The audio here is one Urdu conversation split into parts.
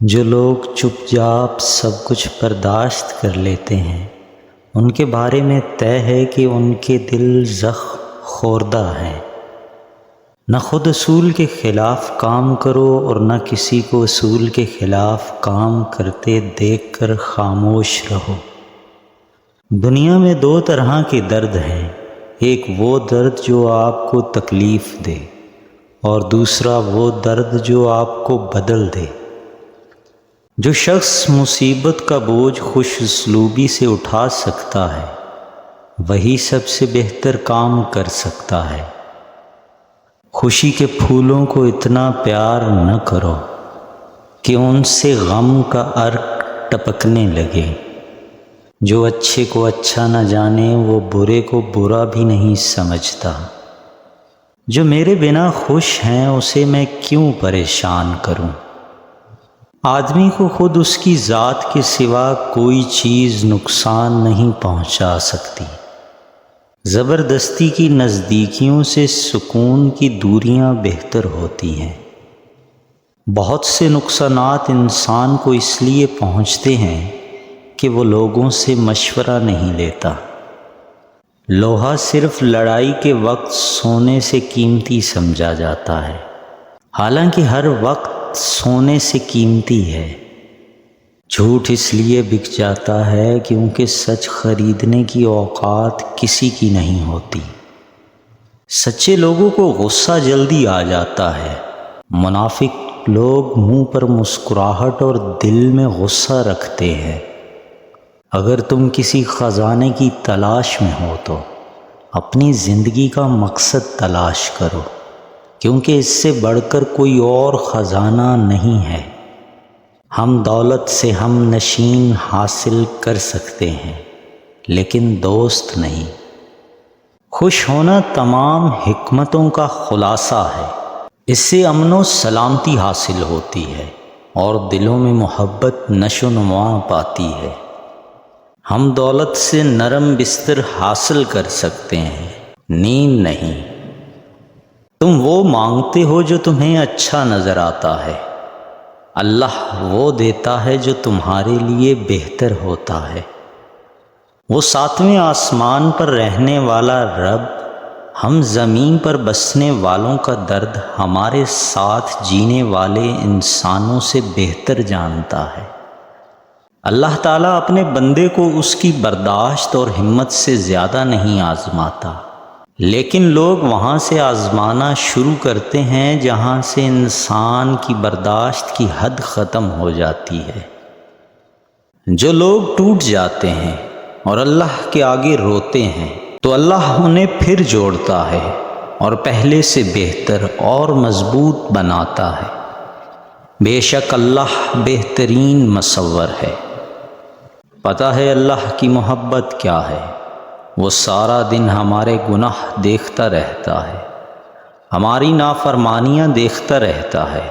جو لوگ چپ چاپ سب کچھ برداشت کر لیتے ہیں ان کے بارے میں طے ہے کہ ان کے دل زخم خوردہ ہیں۔ نہ خود اصول کے خلاف کام کرو اور نہ کسی کو اصول کے خلاف کام کرتے دیکھ کر خاموش رہو۔ دنیا میں دو طرح کے درد ہیں، ایک وہ درد جو آپ کو تکلیف دے اور دوسرا وہ درد جو آپ کو بدل دے۔ جو شخص مصیبت کا بوجھ خوش اسلوبی سے اٹھا سکتا ہے وہی سب سے بہتر کام کر سکتا ہے۔ خوشی کے پھولوں کو اتنا پیار نہ کرو کہ ان سے غم کا عرق ٹپکنے لگے۔ جو اچھے کو اچھا نہ جانے وہ برے کو برا بھی نہیں سمجھتا۔ جو میرے بنا خوش ہیں اسے میں کیوں پریشان کروں۔ آدمی کو خود اس کی ذات کے سوا کوئی چیز نقصان نہیں پہنچا سکتی۔ زبردستی کی نزدیکیوں سے سکون کی دوریاں بہتر ہوتی ہیں۔ بہت سے نقصانات انسان کو اس لیے پہنچتے ہیں کہ وہ لوگوں سے مشورہ نہیں لیتا۔ لوہا صرف لڑائی کے وقت سونے سے قیمتی سمجھا جاتا ہے، حالانکہ ہر وقت سونے سے قیمتی ہے۔ جھوٹ اس لیے بک جاتا ہے کیونکہ سچ خریدنے کی اوقات کسی کی نہیں ہوتی۔ سچے لوگوں کو غصہ جلدی آ جاتا ہے، منافق لوگ منہ پر مسکراہٹ اور دل میں غصہ رکھتے ہیں۔ اگر تم کسی خزانے کی تلاش میں ہو تو اپنی زندگی کا مقصد تلاش کرو، کیونکہ اس سے بڑھ کر کوئی اور خزانہ نہیں ہے۔ ہم دولت سے ہم نشین حاصل کر سکتے ہیں لیکن دوست نہیں۔ خوش ہونا تمام حکمتوں کا خلاصہ ہے، اس سے امن و سلامتی حاصل ہوتی ہے اور دلوں میں محبت نشو و نما پاتی ہے۔ ہم دولت سے نرم بستر حاصل کر سکتے ہیں، نیند نہیں۔ تم وہ مانگتے ہو جو تمہیں اچھا نظر آتا ہے، اللہ وہ دیتا ہے جو تمہارے لیے بہتر ہوتا ہے۔ وہ ساتویں آسمان پر رہنے والا رب ہم زمین پر بسنے والوں کا درد ہمارے ساتھ جینے والے انسانوں سے بہتر جانتا ہے۔ اللہ تعالیٰ اپنے بندے کو اس کی برداشت اور ہمت سے زیادہ نہیں آزماتا، لیکن لوگ وہاں سے آزمانا شروع کرتے ہیں جہاں سے انسان کی برداشت کی حد ختم ہو جاتی ہے۔ جو لوگ ٹوٹ جاتے ہیں اور اللہ کے آگے روتے ہیں تو اللہ انہیں پھر جوڑتا ہے اور پہلے سے بہتر اور مضبوط بناتا ہے۔ بے شک اللہ بہترین مصور ہے۔ پتہ ہے اللہ کی محبت کیا ہے؟ وہ سارا دن ہمارے گناہ دیکھتا رہتا ہے، ہماری نافرمانیاں دیکھتا رہتا ہے،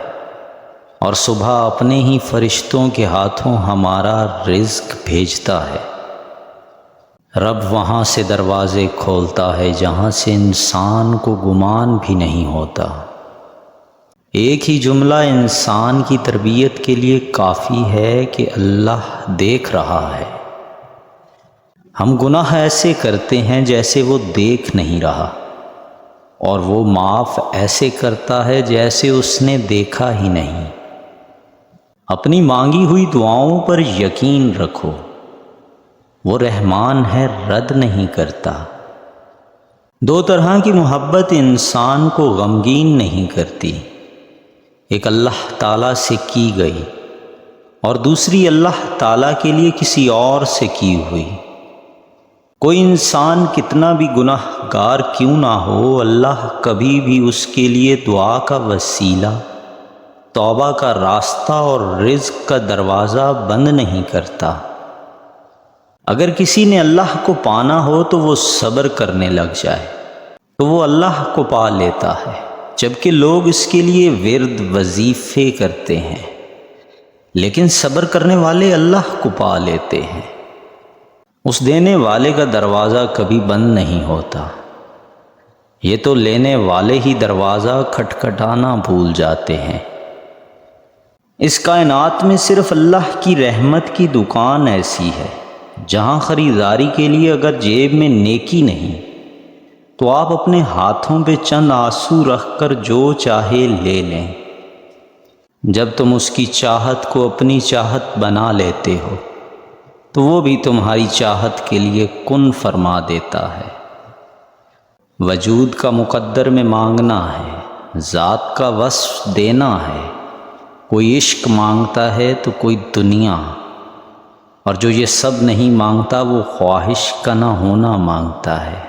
اور صبح اپنے ہی فرشتوں کے ہاتھوں ہمارا رزق بھیجتا ہے۔ رب وہاں سے دروازے کھولتا ہے جہاں سے انسان کو گمان بھی نہیں ہوتا۔ ایک ہی جملہ انسان کی تربیت کے لیے کافی ہے کہ اللہ دیکھ رہا ہے۔ ہم گناہ ایسے کرتے ہیں جیسے وہ دیکھ نہیں رہا، اور وہ معاف ایسے کرتا ہے جیسے اس نے دیکھا ہی نہیں۔ اپنی مانگی ہوئی دعاؤں پر یقین رکھو، وہ رحمان ہے، رد نہیں کرتا۔ دو طرح کی محبت انسان کو غمگین نہیں کرتی، ایک اللہ تعالیٰ سے کی گئی اور دوسری اللہ تعالیٰ کے لیے کسی اور سے کی ہوئی۔ کوئی انسان کتنا بھی گناہ گار کیوں نہ ہو، اللہ کبھی بھی اس کے لیے دعا کا وسیلہ، توبہ کا راستہ اور رزق کا دروازہ بند نہیں کرتا۔ اگر کسی نے اللہ کو پانا ہو تو وہ صبر کرنے لگ جائے تو وہ اللہ کو پا لیتا ہے، جبکہ لوگ اس کے لیے ورد وظیفے کرتے ہیں، لیکن صبر کرنے والے اللہ کو پا لیتے ہیں۔ اس دینے والے کا دروازہ کبھی بند نہیں ہوتا، یہ تو لینے والے ہی دروازہ کھٹکھٹانا بھول جاتے ہیں۔ اس کائنات میں صرف اللہ کی رحمت کی دکان ایسی ہے جہاں خریداری کے لیے اگر جیب میں نیکی نہیں تو آپ اپنے ہاتھوں پہ چند آنسو رکھ کر جو چاہے لے لیں۔ جب تم اس کی چاہت کو اپنی چاہت بنا لیتے ہو تو وہ بھی تمہاری چاہت کے لیے کن فرما دیتا ہے۔ وجود کا مقدر میں مانگنا ہے، ذات کا وصف دینا ہے۔ کوئی عشق مانگتا ہے تو کوئی دنیا، اور جو یہ سب نہیں مانگتا وہ خواہش کا نہ ہونا مانگتا ہے۔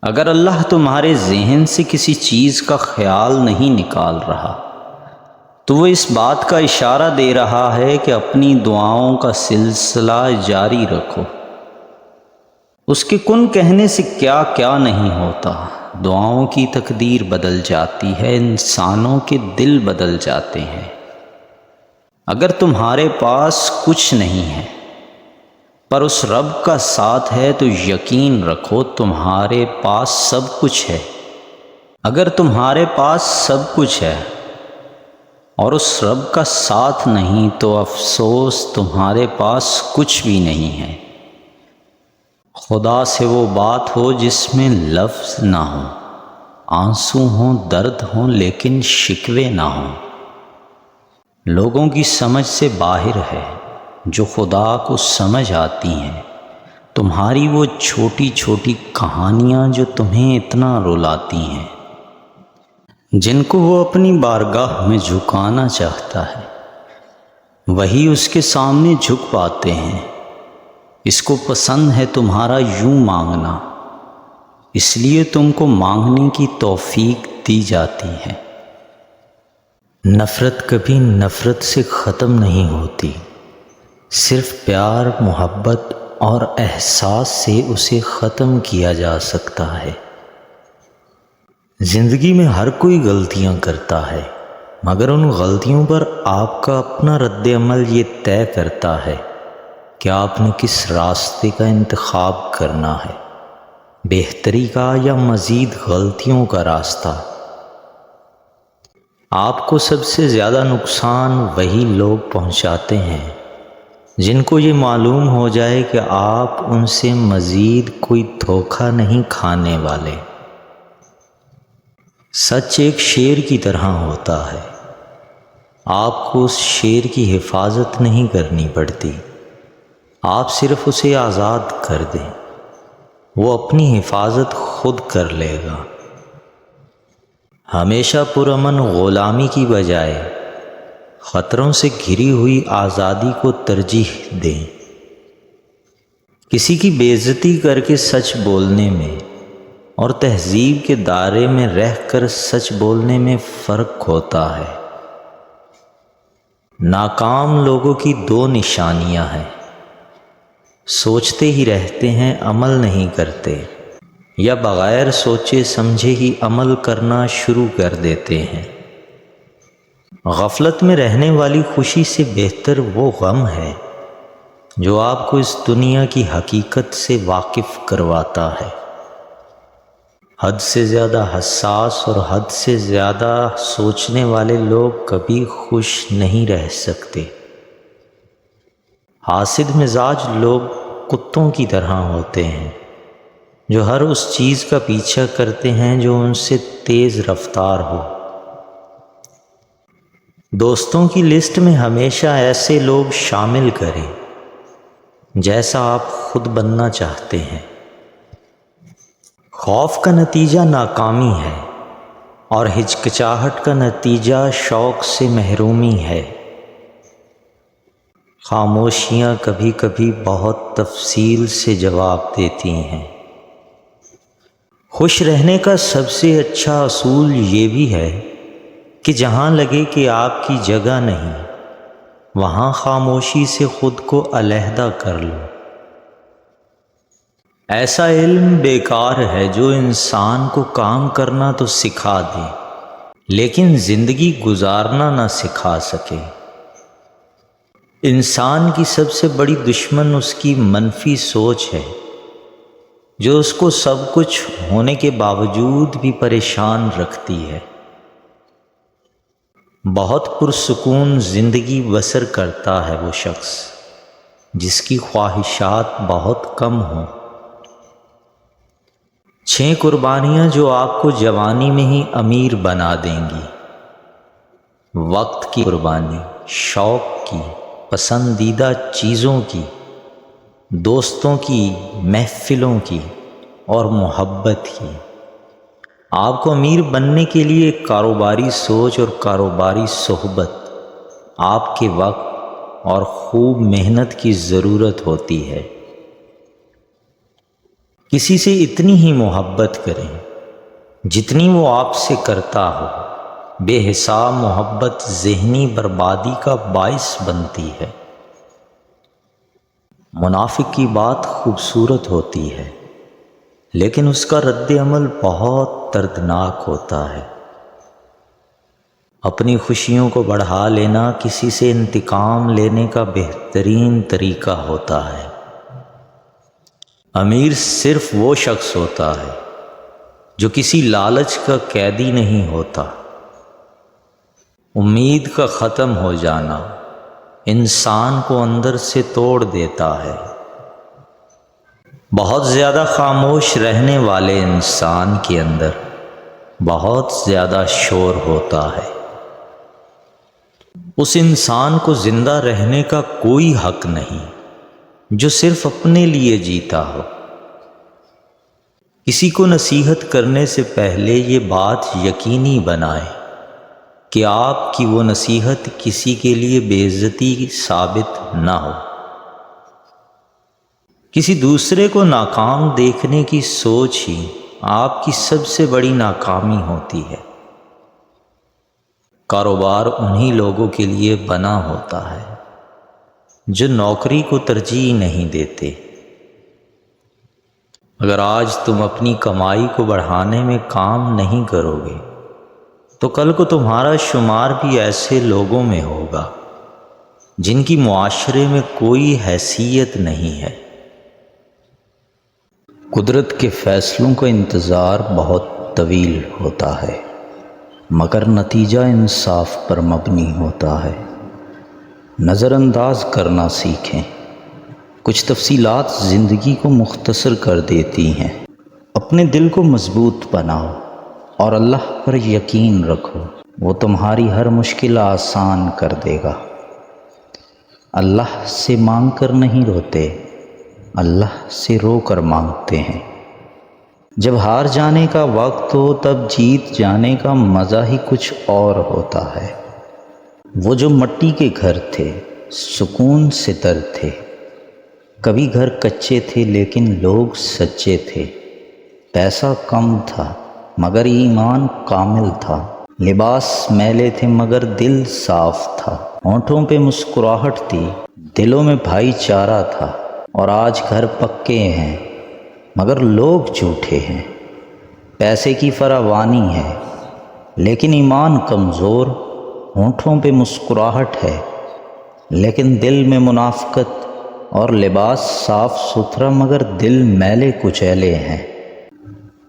اگر اللہ تمہارے ذہن سے کسی چیز کا خیال نہیں نکال رہا تو وہ اس بات کا اشارہ دے رہا ہے کہ اپنی دعاؤں کا سلسلہ جاری رکھو۔ اس کے کن کہنے سے کیا کیا نہیں ہوتا۔ دعاؤں کی تقدیر بدل جاتی ہے، انسانوں کے دل بدل جاتے ہیں۔ اگر تمہارے پاس کچھ نہیں ہے پر اس رب کا ساتھ ہے تو یقین رکھو تمہارے پاس سب کچھ ہے۔ اگر تمہارے پاس سب کچھ ہے اور اس رب کا ساتھ نہیں تو افسوس تمہارے پاس کچھ بھی نہیں ہے۔ خدا سے وہ بات ہو جس میں لفظ نہ ہوں، آنسو ہوں، درد ہوں، لیکن شکوے نہ ہوں۔ لوگوں کی سمجھ سے باہر ہے، جو خدا کو سمجھ آتی ہیں۔ تمہاری وہ چھوٹی چھوٹی کہانیاں جو تمہیں اتنا رلاتی ہیں، جن کو وہ اپنی بارگاہ میں جھکانا چاہتا ہے، وہی اس کے سامنے جھک پاتے ہیں۔ اس کو پسند ہے تمہارا یوں مانگنا، اس لیے تم کو مانگنے کی توفیق دی جاتی ہے۔ نفرت کبھی نفرت سے ختم نہیں ہوتی، صرف پیار، محبت اور احساس سے اسے ختم کیا جا سکتا ہے۔ زندگی میں ہر کوئی غلطیاں کرتا ہے، مگر ان غلطیوں پر آپ کا اپنا رد عمل یہ طے کرتا ہے کہ آپ نے کس راستے کا انتخاب کرنا ہے، بہتری کا یا مزید غلطیوں کا راستہ۔ آپ کو سب سے زیادہ نقصان وہی لوگ پہنچاتے ہیں جن کو یہ معلوم ہو جائے کہ آپ ان سے مزید کوئی دھوکہ نہیں کھانے والے۔ سچ ایک شیر کی طرح ہوتا ہے، آپ کو اس شیر کی حفاظت نہیں کرنی پڑتی، آپ صرف اسے آزاد کر دیں، وہ اپنی حفاظت خود کر لے گا۔ ہمیشہ پرامن غلامی کی بجائے خطروں سے گھری ہوئی آزادی کو ترجیح دیں۔ کسی کی بے عزتی کر کے سچ بولنے میں اور تہذیب کے دائرے میں رہ کر سچ بولنے میں فرق ہوتا ہے۔ ناکام لوگوں کی دو نشانیاں ہیں، سوچتے ہی رہتے ہیں، عمل نہیں کرتے، یا بغیر سوچے سمجھے ہی عمل کرنا شروع کر دیتے ہیں۔ غفلت میں رہنے والی خوشی سے بہتر وہ غم ہے جو آپ کو اس دنیا کی حقیقت سے واقف کرواتا ہے۔ حد سے زیادہ حساس اور حد سے زیادہ سوچنے والے لوگ کبھی خوش نہیں رہ سکتے۔ حاسد مزاج لوگ کتوں کی طرح ہوتے ہیں جو ہر اس چیز کا پیچھا کرتے ہیں جو ان سے تیز رفتار ہو۔ دوستوں کی لسٹ میں ہمیشہ ایسے لوگ شامل کریں جیسا آپ خود بننا چاہتے ہیں۔ خوف کا نتیجہ ناکامی ہے اور ہچکچاہٹ کا نتیجہ شوق سے محرومی ہے۔ خاموشیاں کبھی کبھی بہت تفصیل سے جواب دیتی ہیں۔ خوش رہنے کا سب سے اچھا اصول یہ بھی ہے کہ جہاں لگے کہ آپ کی جگہ نہیں، وہاں خاموشی سے خود کو علیحدہ کر لو۔ ایسا علم بیکار ہے جو انسان کو کام کرنا تو سکھا دے لیکن زندگی گزارنا نہ سکھا سکے۔ انسان کی سب سے بڑی دشمن اس کی منفی سوچ ہے جو اس کو سب کچھ ہونے کے باوجود بھی پریشان رکھتی ہے۔ بہت پرسکون زندگی بسر کرتا ہے وہ شخص جس کی خواہشات بہت کم ہوں۔ 6 قربانیاں جو آپ کو جوانی میں ہی امیر بنا دیں گی۔ وقت کی قربانی، شوق کی، پسندیدہ چیزوں کی، دوستوں کی، محفلوں کی اور محبت کی۔ آپ کو امیر بننے کے لیے ایک کاروباری سوچ اور کاروباری صحبت، آپ کے وقت اور خوب محنت کی ضرورت ہوتی ہے۔ کسی سے اتنی ہی محبت کریں جتنی وہ آپ سے کرتا ہو۔ بے حساب محبت ذہنی بربادی کا باعث بنتی ہے۔ منافق کی بات خوبصورت ہوتی ہے لیکن اس کا رد عمل بہت دردناک ہوتا ہے۔ اپنی خوشیوں کو بڑھا لینا کسی سے انتقام لینے کا بہترین طریقہ ہوتا ہے۔ امیر صرف وہ شخص ہوتا ہے جو کسی لالچ کا قیدی نہیں ہوتا۔ امید کا ختم ہو جانا انسان کو اندر سے توڑ دیتا ہے۔ بہت زیادہ خاموش رہنے والے انسان کے اندر بہت زیادہ شور ہوتا ہے۔ اس انسان کو زندہ رہنے کا کوئی حق نہیں جو صرف اپنے لیے جیتا ہو۔ کسی کو نصیحت کرنے سے پہلے یہ بات یقینی بنائیں کہ آپ کی وہ نصیحت کسی کے لیے بے عزتی ثابت نہ ہو۔ کسی دوسرے کو ناکام دیکھنے کی سوچ ہی آپ کی سب سے بڑی ناکامی ہوتی ہے۔ کاروبار انہی لوگوں کے لیے بنا ہوتا ہے جو نوکری کو ترجیح نہیں دیتے۔ اگر آج تم اپنی کمائی کو بڑھانے میں کام نہیں کرو گے تو کل کو تمہارا شمار بھی ایسے لوگوں میں ہوگا جن کی معاشرے میں کوئی حیثیت نہیں ہے۔ قدرت کے فیصلوں کا انتظار بہت طویل ہوتا ہے مگر نتیجہ انصاف پر مبنی ہوتا ہے۔ نظر انداز کرنا سیکھیں۔ کچھ تفصیلات زندگی کو مختصر کر دیتی ہیں۔ اپنے دل کو مضبوط بناؤ اور اللہ پر یقین رکھو، وہ تمہاری ہر مشکل آسان کر دے گا۔ اللہ سے مانگ کر نہیں روتے، اللہ سے رو کر مانگتے ہیں۔ جب ہار جانے کا وقت ہو تب جیت جانے کا مزہ ہی کچھ اور ہوتا ہے۔ وہ جو مٹی کے گھر تھے سکون سے تر تھے، کبھی گھر کچے تھے لیکن لوگ سچے تھے۔ پیسہ کم تھا مگر ایمان کامل تھا، لباس میلے تھے مگر دل صاف تھا، ہونٹوں پہ مسکراہٹ تھی دلوں میں بھائی چارہ تھا۔ اور آج گھر پکے ہیں مگر لوگ جھوٹے ہیں، پیسے کی فراوانی ہے لیکن ایمان کمزور، ہونٹوں پہ مسکراہٹ ہے لیکن دل میں منافقت، اور لباس صاف ستھرا مگر دل میلے کچیلے ہیں۔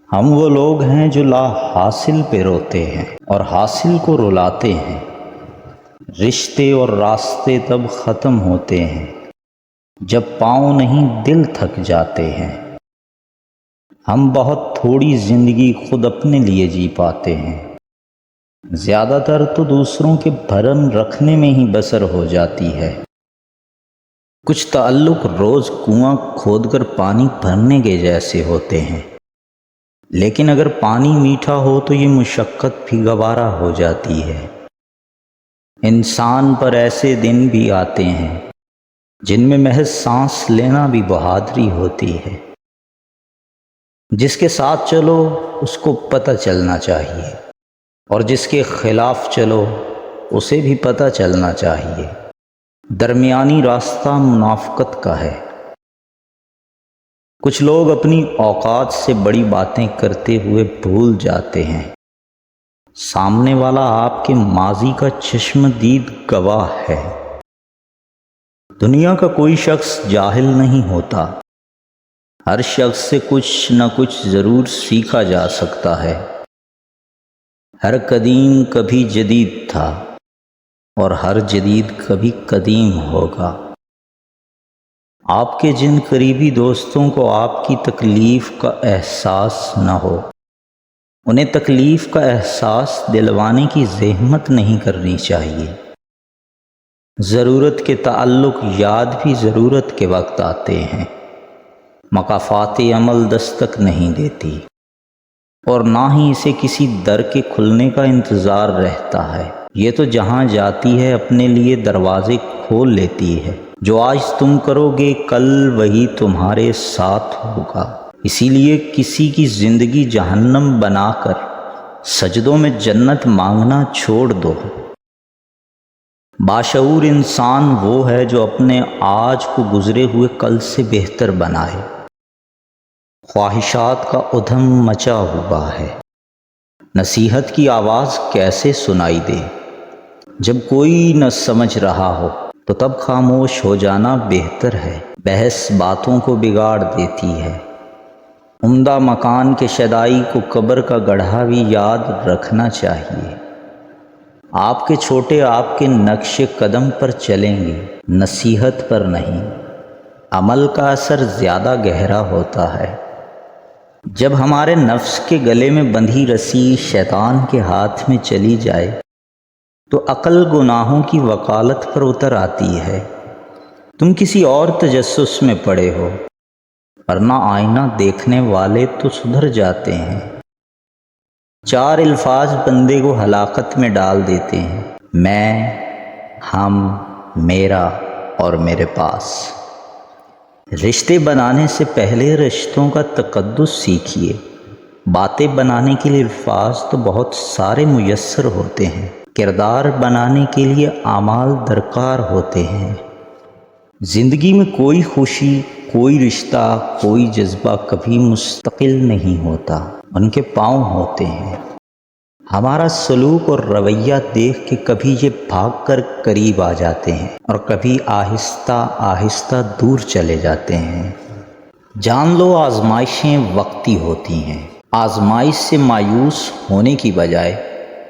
ہم وہ لوگ ہیں جو لا حاصل پہ روتے ہیں اور حاصل کو رلاتے ہیں۔ رشتے اور راستے تب ختم ہوتے ہیں جب پاؤں نہیں دل تھک جاتے ہیں۔ ہم بہت تھوڑی زندگی خود اپنے لیے جی پاتے ہیں، زیادہ تر تو دوسروں کے بھرم رکھنے میں ہی بسر ہو جاتی ہے۔ کچھ تعلق روز کنواں کھود کر پانی بھرنے کے جیسے ہوتے ہیں، لیکن اگر پانی میٹھا ہو تو یہ مشقت بھی گوارا ہو جاتی ہے۔ انسان پر ایسے دن بھی آتے ہیں جن میں محض سانس لینا بھی بہادری ہوتی ہے۔ جس کے ساتھ چلو اس کو پتہ چلنا چاہیے اور جس کے خلاف چلو اسے بھی پتہ چلنا چاہیے۔ درمیانی راستہ منافقت کا ہے۔ کچھ لوگ اپنی اوقات سے بڑی باتیں کرتے ہوئے بھول جاتے ہیں۔ سامنے والا آپ کے ماضی کا چشمدید گواہ ہے۔ دنیا کا کوئی شخص جاہل نہیں ہوتا، ہر شخص سے کچھ نہ کچھ ضرور سیکھا جا سکتا ہے۔ ہر قدیم کبھی جدید تھا، اور ہر جدید کبھی قدیم ہوگا۔ آپ کے جن قریبی دوستوں کو آپ کی تکلیف کا احساس نہ ہو، انہیں تکلیف کا احساس دلوانے کی زحمت نہیں کرنی چاہیے۔ ضرورت کے تعلق یاد بھی ضرورت کے وقت آتے ہیں، مقافات عمل دستک نہیں دیتی، اور نہ ہی اسے کسی در کے کھلنے کا انتظار رہتا ہے۔ یہ تو جہاں جاتی ہے اپنے لیے دروازے کھول لیتی ہے۔ جو آج تم کرو گے کل وہی تمہارے ساتھ ہوگا۔ اسی لیے کسی کی زندگی جہنم بنا کر سجدوں میں جنت مانگنا چھوڑ دو۔ باشعور انسان وہ ہے جو اپنے آج کو گزرے ہوئے کل سے بہتر بنائے۔ خواہشات کا ادھم مچا ہوا ہے، نصیحت کی آواز کیسے سنائی دے؟ جب کوئی نہ سمجھ رہا ہو تو تب خاموش ہو جانا بہتر ہے۔ بحث باتوں کو بگاڑ دیتی ہے۔ عمدہ مکان کے شیدائی کو قبر کا گڑھا بھی یاد رکھنا چاہیے۔ آپ کے چھوٹے آپ کے نقش قدم پر چلیں گے، نصیحت پر نہیں۔ عمل کا اثر زیادہ گہرا ہوتا ہے۔ جب ہمارے نفس کے گلے میں بندھی رسی شیطان کے ہاتھ میں چلی جائے تو عقل گناہوں کی وکالت پر اتر آتی ہے۔ تم کسی اور تجسس میں پڑے ہو، ورنہ آئینہ دیکھنے والے تو سدھر جاتے ہیں۔ چار الفاظ بندے کو ہلاکت میں ڈال دیتے ہیں: میں، ہم، میرا اور میرے پاس۔ رشتے بنانے سے پہلے رشتوں کا تقدس سیکھیے۔ باتیں بنانے کے لیے الفاظ تو بہت سارے میسر ہوتے ہیں، کردار بنانے کے لیے اعمال درکار ہوتے ہیں۔ زندگی میں کوئی خوشی، کوئی رشتہ، کوئی جذبہ کبھی مستقل نہیں ہوتا، ان کے پاؤں ہوتے ہیں۔ ہمارا سلوک اور رویہ دیکھ کے کبھی یہ بھاگ کر قریب آ جاتے ہیں اور کبھی آہستہ آہستہ دور چلے جاتے ہیں۔ جان لو آزمائشیں وقتی ہوتی ہیں۔ آزمائش سے مایوس ہونے کی بجائے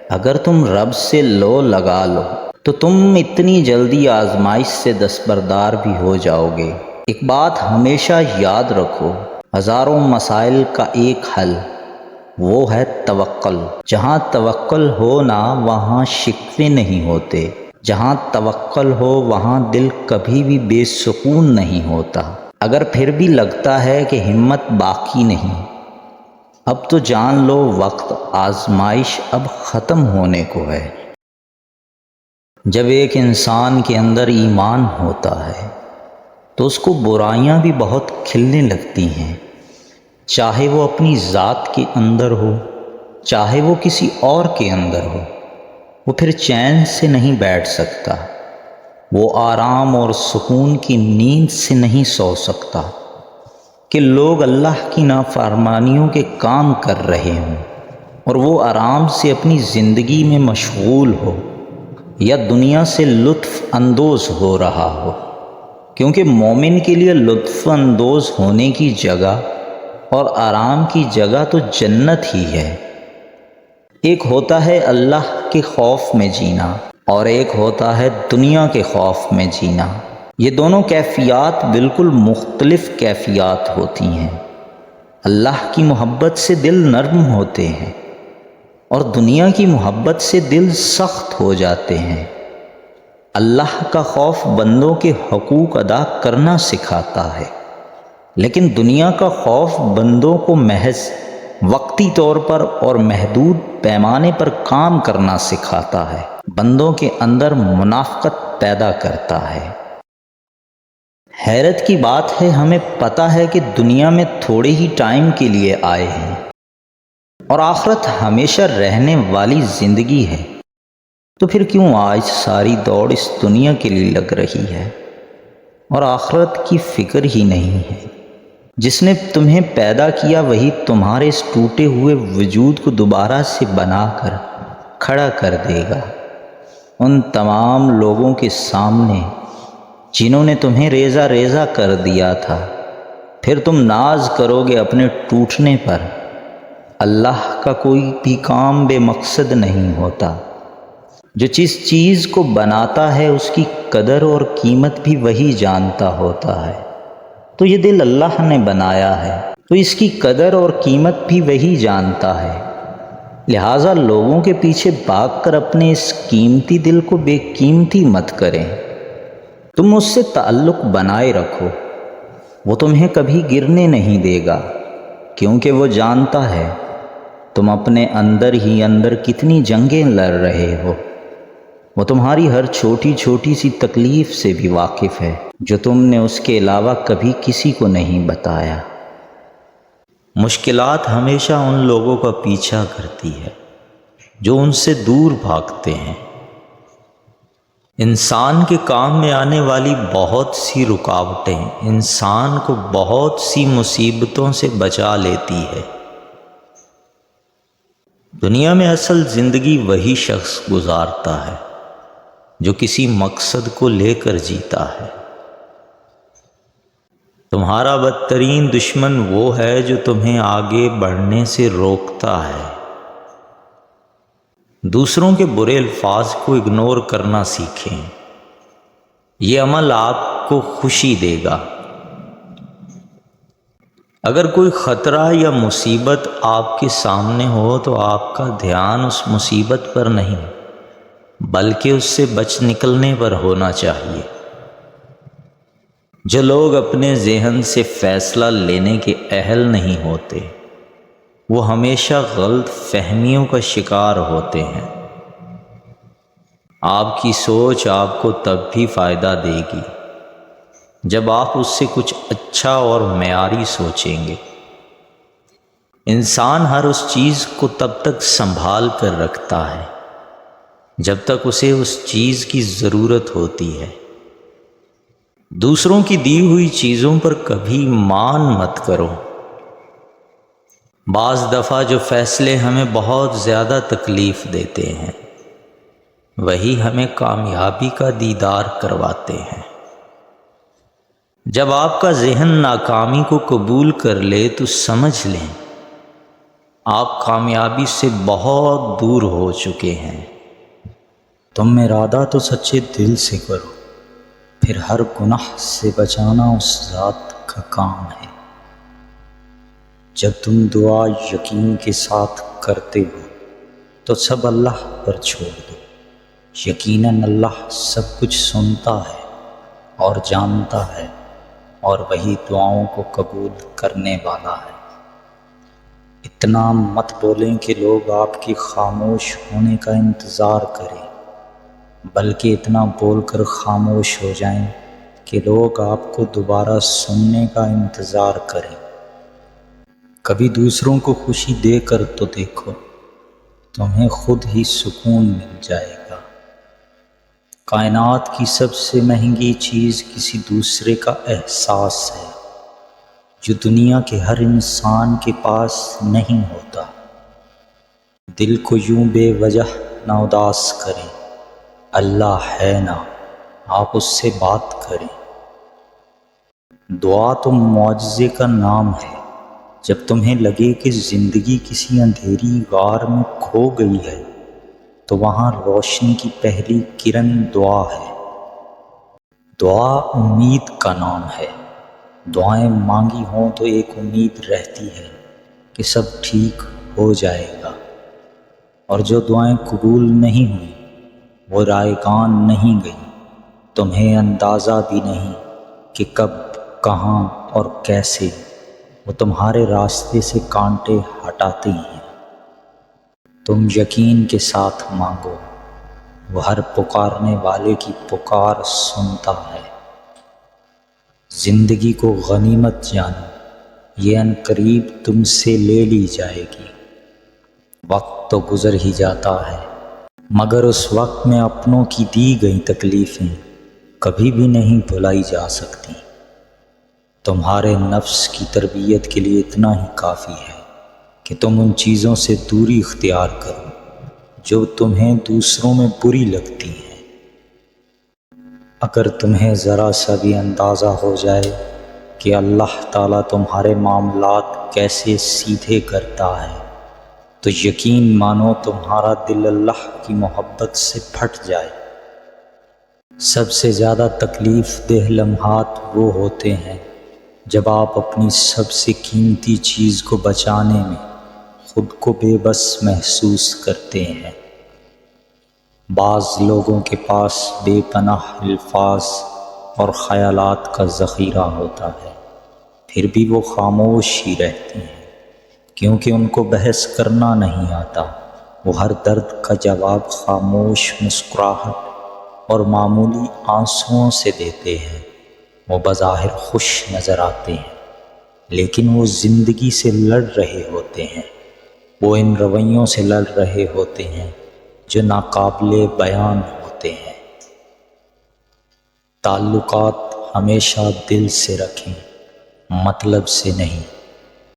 اگر تم رب سے لو لگا لو تو تم اتنی جلدی آزمائش سے دستبردار بھی ہو جاؤ گے۔ ایک بات ہمیشہ یاد رکھو، ہزاروں مسائل کا ایک حل، وہ ہے توکل۔ جہاں توکل ہو نا وہاں شکوے نہیں ہوتے، جہاں توکل ہو وہاں دل کبھی بھی بے سکون نہیں ہوتا۔ اگر پھر بھی لگتا ہے کہ ہمت باقی نہیں، اب تو جان لو وقت آزمائش اب ختم ہونے کو ہے۔ جب ایک انسان کے اندر ایمان ہوتا ہے تو اس کو برائیاں بھی بہت کھلنے لگتی ہیں، چاہے وہ اپنی ذات کے اندر ہو، چاہے وہ کسی اور کے اندر ہو۔ وہ پھر چین سے نہیں بیٹھ سکتا، وہ آرام اور سکون کی نیند سے نہیں سو سکتا کہ لوگ اللہ کی نافرمانیوں کے کام کر رہے ہوں اور وہ آرام سے اپنی زندگی میں مشغول ہو یا دنیا سے لطف اندوز ہو رہا ہو، کیونکہ مومن کے لیے لطف اندوز ہونے کی جگہ اور آرام کی جگہ تو جنت ہی ہے۔ ایک ہوتا ہے اللہ کے خوف میں جینا اور ایک ہوتا ہے دنیا کے خوف میں جینا۔ یہ دونوں کیفیات بالکل مختلف کیفیات ہوتی ہیں۔ اللہ کی محبت سے دل نرم ہوتے ہیں اور دنیا کی محبت سے دل سخت ہو جاتے ہیں۔ اللہ کا خوف بندوں کے حقوق ادا کرنا سکھاتا ہے، لیکن دنیا کا خوف بندوں کو محض وقتی طور پر اور محدود پیمانے پر کام کرنا سکھاتا ہے، بندوں کے اندر منافقت پیدا کرتا ہے۔ حیرت کی بات ہے، ہمیں پتہ ہے کہ دنیا میں تھوڑے ہی ٹائم کے لیے آئے ہیں اور آخرت ہمیشہ رہنے والی زندگی ہے، تو پھر کیوں آج ساری دوڑ اس دنیا کے لیے لگ رہی ہے اور آخرت کی فکر ہی نہیں ہے؟ جس نے تمہیں پیدا کیا وہی تمہارے اس ٹوٹے ہوئے وجود کو دوبارہ سے بنا کر کھڑا کر دے گا۔ ان تمام لوگوں کے سامنے جنہوں نے تمہیں ریزہ ریزہ کر دیا تھا، پھر تم ناز کرو گے اپنے ٹوٹنے پر۔ اللہ کا کوئی بھی کام بے مقصد نہیں ہوتا، جو جس چیز کو بناتا ہے اس کی قدر اور قیمت بھی وہی جانتا ہوتا ہے۔ تو یہ دل اللہ نے بنایا ہے تو اس کی قدر اور قیمت بھی وہی جانتا ہے، لہٰذا لوگوں کے پیچھے بھاگ کر اپنے اس قیمتی دل کو بے قیمتی مت کریں۔ تم اس سے تعلق بنائے رکھو، وہ تمہیں کبھی گرنے نہیں دے گا، کیونکہ وہ جانتا ہے تم اپنے اندر ہی اندر کتنی جنگیں لڑ رہے ہو۔ وہ تمہاری ہر چھوٹی چھوٹی سی تکلیف سے بھی واقف ہے، جو تم نے اس کے علاوہ کبھی کسی کو نہیں بتایا۔ مشکلات ہمیشہ ان لوگوں کا پیچھا کرتی ہے جو ان سے دور بھاگتے ہیں۔ انسان کے کام میں آنے والی بہت سی رکاوٹیں انسان کو بہت سی مصیبتوں سے بچا لیتی ہے۔ دنیا میں اصل زندگی وہی شخص گزارتا ہے جو کسی مقصد کو لے کر جیتا ہے۔ تمہارا بدترین دشمن وہ ہے جو تمہیں آگے بڑھنے سے روکتا ہے۔ دوسروں کے برے الفاظ کو اگنور کرنا سیکھیں، یہ عمل آپ کو خوشی دے گا۔ اگر کوئی خطرہ یا مصیبت آپ کے سامنے ہو تو آپ کا دھیان اس مصیبت پر نہیں بلکہ اس سے بچ نکلنے پر ہونا چاہیے۔ جو لوگ اپنے ذہن سے فیصلہ لینے کے اہل نہیں ہوتے وہ ہمیشہ غلط فہمیوں کا شکار ہوتے ہیں۔ آپ کی سوچ آپ کو تب بھی فائدہ دے گی جب آپ اس سے کچھ اچھا اور معیاری سوچیں گے۔ انسان ہر اس چیز کو تب تک سنبھال کر رکھتا ہے جب تک اسے اس چیز کی ضرورت ہوتی ہے۔ دوسروں کی دی ہوئی چیزوں پر کبھی مان مت کرو۔ بعض دفعہ جو فیصلے ہمیں بہت زیادہ تکلیف دیتے ہیں وہی ہمیں کامیابی کا دیدار کرواتے ہیں۔ جب آپ کا ذہن ناکامی کو قبول کر لے تو سمجھ لیں آپ کامیابی سے بہت دور ہو چکے ہیں۔ تم ارادہ تو سچے دل سے کرو، پھر ہر گناہ سے بچانا اس ذات کا کام ہے۔ جب تم دعا یقین کے ساتھ کرتے ہو تو سب اللہ پر چھوڑ دو، یقیناً اللہ سب کچھ سنتا ہے اور جانتا ہے اور وہی دعاؤں کو قبول کرنے والا ہے۔ اتنا مت بولیں کہ لوگ آپ کے خاموش ہونے کا انتظار کریں، بلکہ اتنا بول کر خاموش ہو جائیں کہ لوگ آپ کو دوبارہ سننے کا انتظار کریں۔ کبھی دوسروں کو خوشی دے کر تو دیکھو، تمہیں خود ہی سکون مل جائے گا۔ کائنات کی سب سے مہنگی چیز کسی دوسرے کا احساس ہے، جو دنیا کے ہر انسان کے پاس نہیں ہوتا۔ دل کو یوں بے وجہ نہ اداس کریں، اللہ ہے نا، آپ اس سے بات کریں۔ دعا تو معجزے کا نام ہے۔ جب تمہیں لگے کہ زندگی کسی اندھیری غار میں کھو گئی ہے تو وہاں روشنی کی پہلی کرن دعا ہے۔ دعا امید کا نام ہے۔ دعائیں مانگی ہوں تو ایک امید رہتی ہے کہ سب ٹھیک ہو جائے گا، اور جو دعائیں قبول نہیں ہوئیں وہ رائگان نہیں گئیں۔ تمہیں اندازہ بھی نہیں کہ کب، کہاں اور کیسے وہ تمہارے راستے سے کانٹے ہٹاتے ہیں۔ تم یقین کے ساتھ مانگو، وہ ہر پکارنے والے کی پکار سنتا ہے۔ زندگی کو غنیمت جانو، یہ عنقریب تم سے لے لی جائے گی۔ وقت تو گزر ہی جاتا ہے، مگر اس وقت میں اپنوں کی دی گئی تکلیفیں کبھی بھی نہیں بھلائی جا سکتی۔ تمہارے نفس کی تربیت کے لیے اتنا ہی کافی ہے کہ تم ان چیزوں سے دوری اختیار کرو جو تمہیں دوسروں میں بری لگتی ہیں۔ اگر تمہیں ذرا سا بھی اندازہ ہو جائے کہ اللہ تعالیٰ تمہارے معاملات کیسے سیدھے کرتا ہے تو یقین مانو تمہارا دل اللہ کی محبت سے پھٹ جائے۔ سب سے زیادہ تکلیف دہ لمحات وہ ہوتے ہیں جب آپ اپنی سب سے قیمتی چیز کو بچانے میں خود کو بے بس محسوس کرتے ہیں۔ بعض لوگوں کے پاس بے پناہ الفاظ اور خیالات کا ذخیرہ ہوتا ہے، پھر بھی وہ خاموش ہی رہتے ہیں، کیونکہ ان کو بحث کرنا نہیں آتا۔ وہ ہر درد کا جواب خاموش مسکراہٹ اور معمولی آنسوؤں سے دیتے ہیں۔ وہ بظاہر خوش نظر آتے ہیں، لیکن وہ زندگی سے لڑ رہے ہوتے ہیں۔ وہ ان رویوں سے لڑ رہے ہوتے ہیں جو ناقابل بیان ہوتے ہیں۔ تعلقات ہمیشہ دل سے رکھیں، مطلب سے نہیں۔